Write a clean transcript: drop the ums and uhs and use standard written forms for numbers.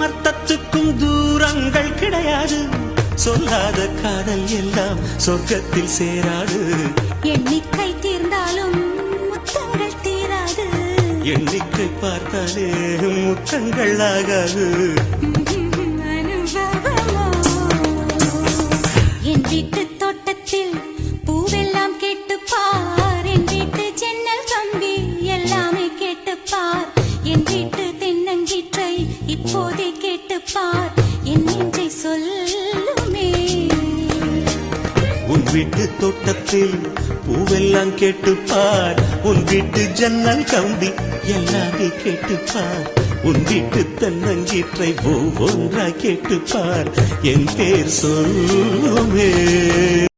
அர்த்தத்துக்கும் தூரங்கள் கிடையாது. சொல்லாத காதல் எல்லாம் சொர்க்கத்தில் சேராது. எண்ணிக்கை தீர்ந்தாலும் முத்தங்கள் தீராது. எண்ணிக்கை பார்த்தாலே முத்தங்கள் ஆகாது. என் வீட்டு தோட்டத்தில் பூவெல்லாம் கேட்டுப்பார். என் வீட்டு ஜன்னல் கம்பி எல்லாமே கேட்டுப்பார். என் வீட்டு தென்னங்கீற்றை இப்போதே கேட்டுப்பார். என் நெஞ்சை சொல்லுமே. உன் வீட்டு தோட்டத்தில் பூவெல்லாம் கேட்டுப்பார். உன் வீட்டு ஜன்னல் கம்பி எல்லாமே கேட்டுப்பார். உன் வீட்டு தென்னங்கீற்றை ஒவ்வொன்றாய் கேட்டுப்பார். என் பேர் சொல்லுமே.